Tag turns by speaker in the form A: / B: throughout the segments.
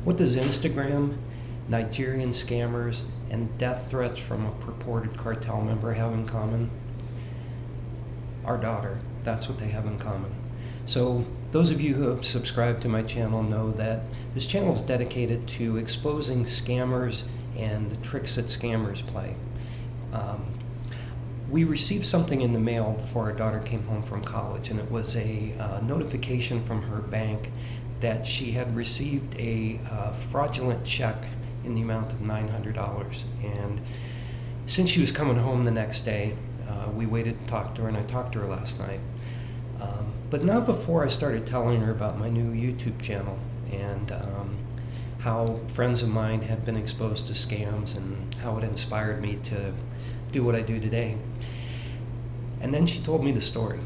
A: What does Instagram, Nigerian scammers, and death threats from a purported cartel member have in common? Our daughter. That's what they have in common. So those of you who have subscribed to my channel know that this channel is dedicated to exposing scammers and the tricks that scammers play. We received something in the mail before our daughter came home from college, and it was a notification from her bank that she had received a fraudulent check in the amount of $900. And since she was coming home the next day, we waited to talk to her, and I talked to her last night. But not before I started telling her about my new YouTube channel and how friends of mine had been exposed to scams and how it inspired me to do what I do today. And then she told me the story.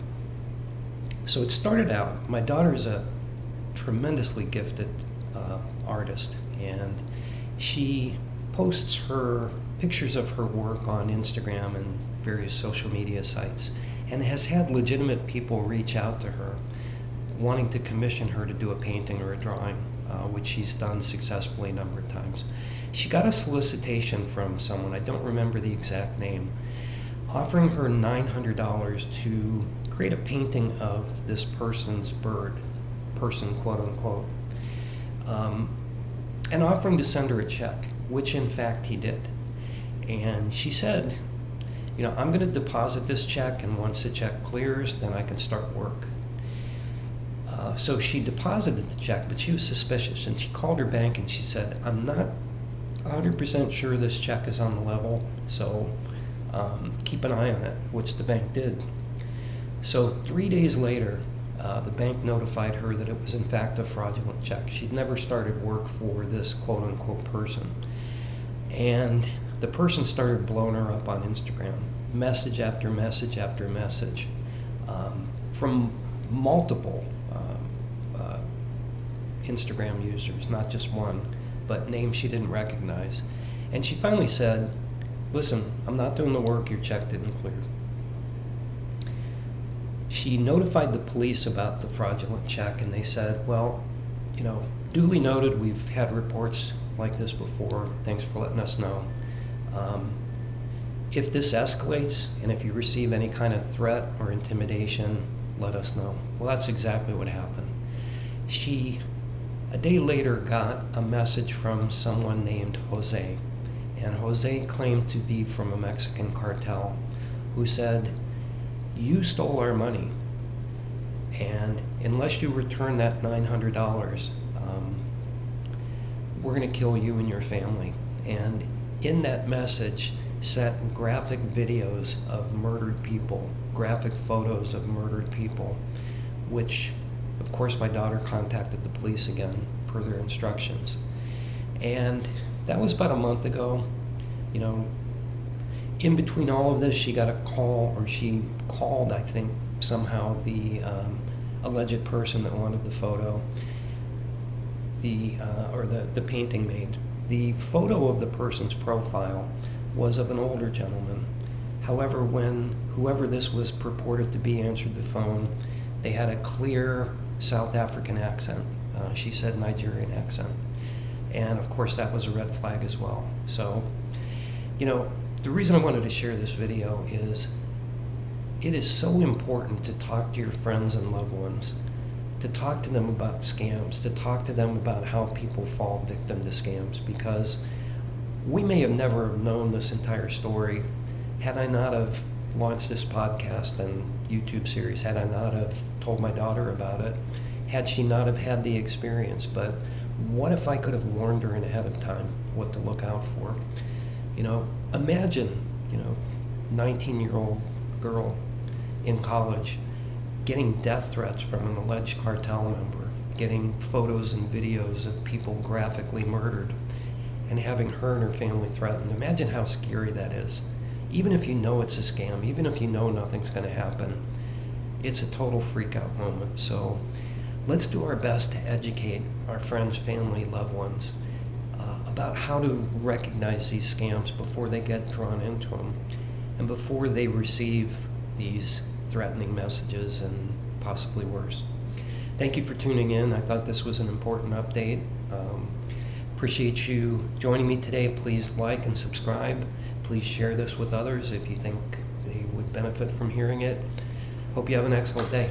A: So it started out, my daughter's a tremendously gifted artist, and she posts her pictures of her work on Instagram and various social media sites, and has had legitimate people reach out to her wanting to commission her to do a painting or a drawing, which she's done successfully a number of times. She got a solicitation from someone, I don't remember the exact name, offering her $900 to create a painting of this person's bird, person quote unquote, and offering to send her a check, which in fact he did. And she said, you know, I'm going to deposit this check, and once the check clears, then I can start work. So she deposited the check, but she was suspicious, and she called her bank and she said, I'm not 100% sure this check is on the level, so keep an eye on it, which the bank did. So 3 days later, the bank notified her that it was in fact a fraudulent check. She'd never started work for this quote-unquote person. And the person started blowing her up on Instagram, message after message after message, from multiple Instagram users, not just one, but names she didn't recognize. And she finally said, listen, I'm not doing the work, your check didn't clear. She notified the police about the fraudulent check, and they said, well, you know, duly noted, we've had reports like this before, thanks for letting us know. If this escalates, and if you receive any kind of threat or intimidation, let us know. Well, that's exactly what happened. She, a day later, got a message from someone named Jose, and Jose claimed to be from a Mexican cartel, who said, you stole our money, and unless you return that $900, we're going to kill you and your family. And in that message sent graphic videos of murdered people, graphic photos of murdered people, which of course my daughter contacted the police again per their instructions. And that was about a month ago. You know, in between all of this, she got a call, or she called, I think, somehow the alleged person that wanted the photo, the painting made. The photo of the person's profile was of an older gentleman. However, when whoever this was purported to be answered the phone, they had a clear South African accent. She said Nigerian accent. And of course that was a red flag as well. So, you know, the reason I wanted to share this video is it is so important to talk to your friends and loved ones, to talk to them about scams, to talk to them about how people fall victim to scams, because we may have never known this entire story had I not have launched this podcast and YouTube series, had I not have told my daughter about it, had she not have had the experience. But what if I could have warned her ahead of time what to look out for? You know, imagine, 19-year-old girl in college getting death threats from an alleged cartel member, getting photos and videos of people graphically murdered, and having her and her family threatened. Imagine how scary that is. Even if you know it's a scam, even if you know nothing's going to happen, it's a total freak out moment. So let's do our best to educate our friends, family, loved ones about how to recognize these scams before they get drawn into them and before they receive these threatening messages and possibly worse. Thank you for tuning in. I thought this was an important update. Appreciate you joining me today. Please like and subscribe. Please share this with others if you think they would benefit from hearing it. Hope you have an excellent day.